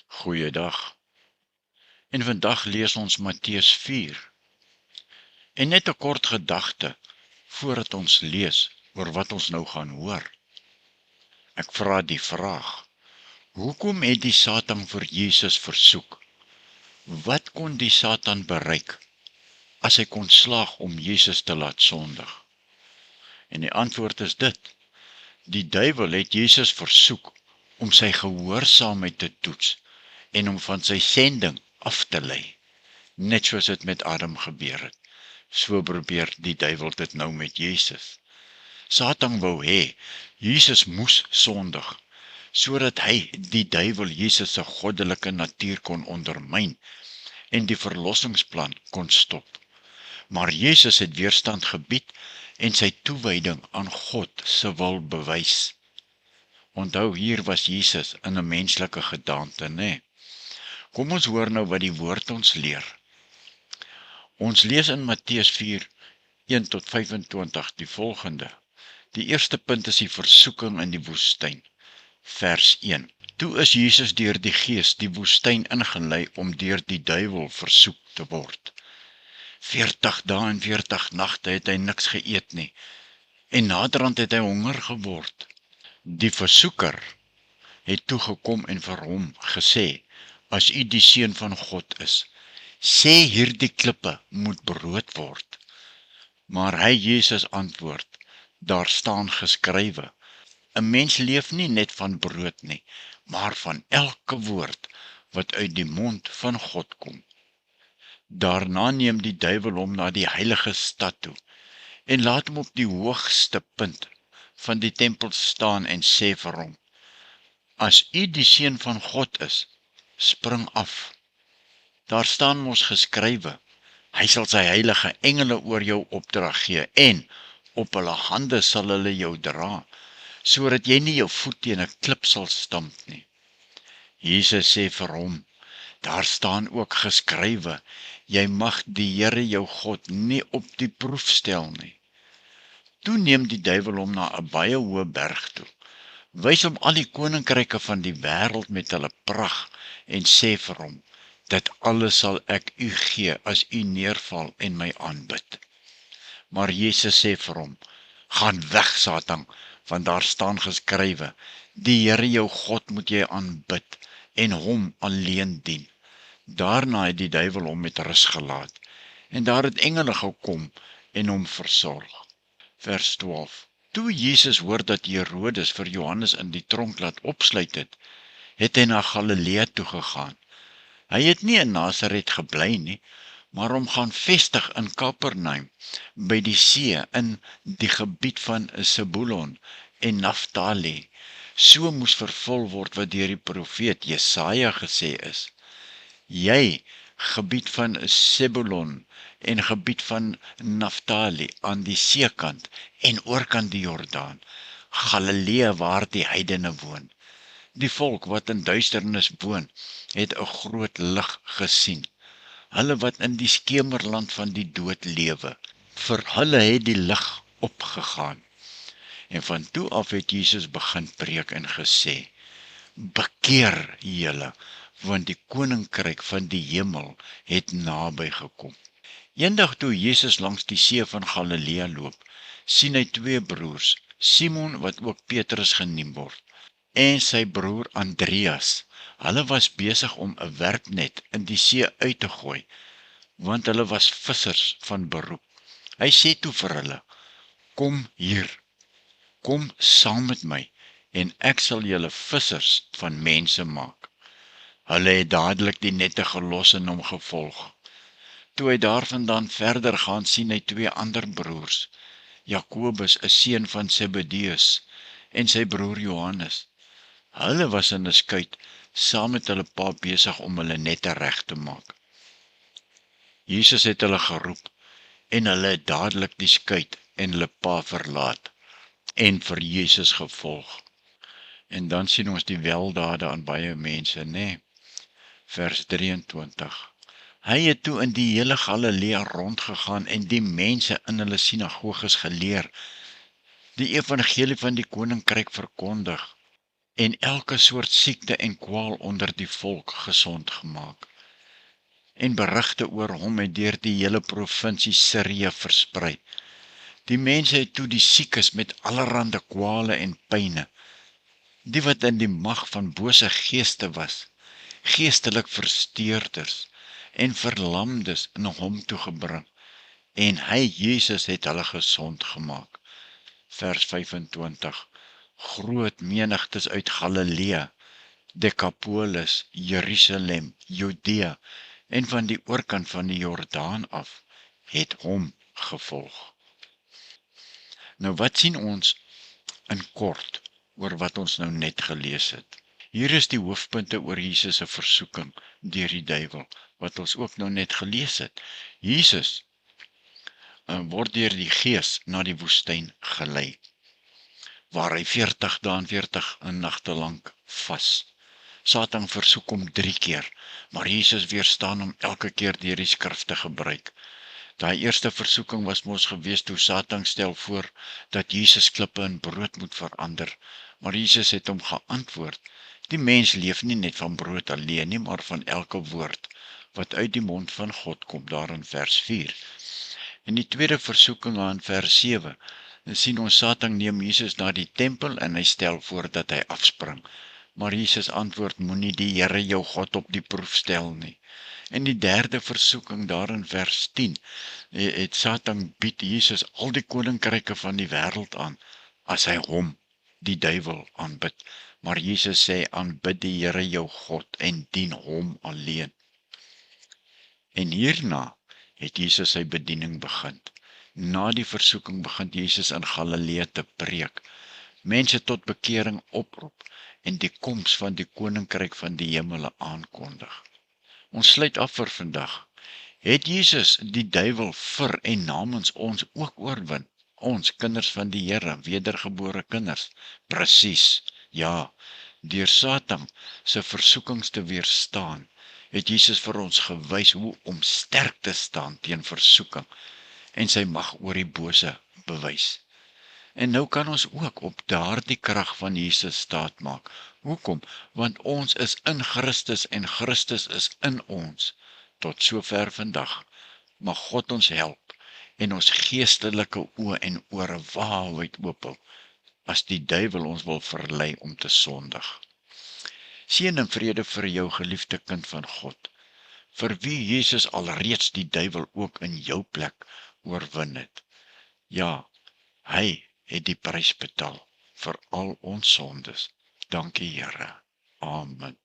Goeiedag. En vandag lees ons Matteus 4. En net 'n kort gedagte voordat ons lees oor wat ons nou gaan hoor. Ek vra die vraag: hoekom het die Satan vir Jesus versoek? Wat kon die Satan bereik as hy kon slaag om Jesus te laat sondig? En die antwoord is dit: die duiwel het Jesus versoek om sy gehoorsaamheid te toets en om van sy sending af te lei, net soos dit met Adam gebeur het. So probeer die duiwel dit nou met Jesus. Satan wou hê Jesus moes sondig, sodat hy, die duiwel, Jesus se goddelike natuur kon ondermyn en die verlossingsplan kon stop. Maar Jesus het weerstand gebied en sy toewyding aan God se wil bewys. Onthou, hier was Jesus in 'n menslike gedaante, né? Kom ons hoor nou wat die woord ons leer. Ons lees in Matteus 4, 1 tot 25 die volgende. Die eerste punt is die versoeking in die woestyn. Vers 1. Toe is Jesus deur die Gees die woestyn ingelei om deur die duiwel versoek te word. 40 dae en 40 nagte het hy niks geëet nie, en naderhand het hy honger geword. Die versoeker het toegekom en vir hom gesê: as u die seun van God is, sê hierdie klippe moet brood word. Maar hy, Jesus, antwoord: daar staan geskrywe: 'n mens leef nie net van brood nie, maar van elke woord wat uit die mond van God kom. Daarna neem die duiwel hom na die heilige stad toe en laat hom op die hoogste punt van die tempel staan en sê vir hom: as u die seun van God is, spring af. Daar staan mos geskrywe: hy sal sy heilige engele oor jou opdrag gee en op hulle hande sal hulle jou dra, sodat jy nie jou voet teen 'n klip sal stamp nie. Jesus sê vir hom: daar staan ook geskrywe: jy mag die Here jou God nie op die proef stel nie. Toe neem die duiwel hom na 'n baie hoë berg toe, wys hom al die koninkryke van die wêreld met hulle pragt en sê vir hom: dit alles sal ek u gee as u neerval en my aanbid. Maar Jesus sê vir hom: gaan weg, Satan, want daar staan geskrywe: die Here jou God moet jy aanbid en hom alleen dien. Daarna het die duiwel hom met rus gelaat, en daar het engele gekom en hom versorg. Vers 12. Toe Jesus hoor dat Herodes vir Johannes in die tronk laat opsluit het hy na Galilea toe gegaan. Hy het nie in Nasaret gebly nie, maar hom gaan vestig in Kapernaum, by die see, in die gebied van Sebulon en Naftali. So moes vervul word wat deur die profeet Jesaja gesê is: jy, gebied van Sebulon en gebied van Naftali aan die seekant en oorkant die Jordaan, Galilea waar die heidene woon. Die volk wat in duisternis woon, het 'n groot lig gesien. Hulle wat in die skemerland van die dood lewe, vir hulle het die lig opgegaan. En van toe af het Jesus begin preek en gesê: bekeer julle, want die koninkryk van die hemel het naby gekom. Eendag toe Jesus langs die see van Galilea loop, sien hy twee broers, Simon, wat ook Petrus genoem word, en sy broer Andreas. Hulle was besig om 'n werpnet in die see uit te gooi, want hulle was vissers van beroep. Hy sê toe vir hulle: kom hier, kom saam met my, en ek sal julle vissers van mense maak. Hulle het dadelik die nette gelos en hom gevolg. Toe hy daarvandaan verder gaan, sien hy twee ander broers, Jakobus, 'n seun van Zebedeus, en sy broer Johannes. Hulle was in 'n skuit saam met hulle pa besig om hulle nette reg te maak. Jesus het hulle geroep en hulle het dadelik die skuit en hulle pa verlaat en vir Jesus gevolg. En dan sien ons die weldade aan baie mense, né? Vers 23. Hy het toe in die hele Galilea rondgegaan en die mense in hulle sinagoges geleer, die evangelie van die koninkryk verkondig en elke soort siekte en kwaal onder die volk gesond gemaak. En berigte oor hom het deur die hele provinsie Sirië versprei. Die mense het toe die siekes met allerhande kwale en pyne, die wat in die mag van bose geeste was, geestelik versteurders en verlamdes na hom toe gebring, en hy, Jesus, het hulle gesond gemaak. Vers 25, groot menigtes uit Galilea, Decapolis, Jerusalem, Judea, en van die oorkant van die Jordaan af, het hom gevolg. Nou wat sien ons in kort oor wat ons nou net gelees het? Hier is die hoofpunte oor Jesus se versoeking deur die duiwel, wat ons ook nou net gelees het. Jesus word deur die Gees na die woestyn gelei, waar hy 40 dae en 40 nagte lank vas. Satan versoek hom 3 keer, maar Jesus weerstaan hom elke keer deur die skrif te gebruik. Daai eerste versoeking was mos gewees toe Satan stel voor dat Jesus klippe in brood moet verander, maar Jesus het hom geantwoord: die mens leef nie net van brood alleen nie, maar van elke woord wat uit die mond van God kom, daar in vers 4. In die tweede versoeking aan vers 7, sien ons Satan neem Jesus na die tempel en hy stel voor dat hy afspring. Maar Jesus antwoord: moenie die Here jou God op die proef stel nie. En die derde versoeking daar in vers 10, het Satan bied Jesus al die koninkryke van die wêreld aan, as hy hom, die duiwel, aanbid. Maar Jesus sê: aanbid die Here jou God en dien hom alleen. En hierna het Jesus sy bediening begin. Na die versoeking begin Jesus in Galilea te preek, mense tot bekering oproep en die koms van die koninkryk van die hemele aankondig. Ons sluit af vir vandag. Het Jesus die duiwel vir en namens ons ook oorwin? Ons, kinders van die Here, wedergebore kinders. Presies, ja, deur Satan se versoekings te weerstaan, het Jesus vir ons gewys hoe om sterk te staan teen versoeking en sy mag oor die bose bewys. En nou kan ons ook op daardie krag van Jesus staat maak. Hoekom? Want ons is in Christus en Christus is in ons. Tot sover vandag. Mag God ons help en ons geestelike oë en ore waawyd oop, as die duiwel ons wil verlei om te sondig. Seën en vrede vir jou geliefde kind van God, vir wie Jesus alreeds die duiwel ook in jou plek oorwin het. Ja, hy het die prys betaal vir al ons sondes. Dankie Here. Amen.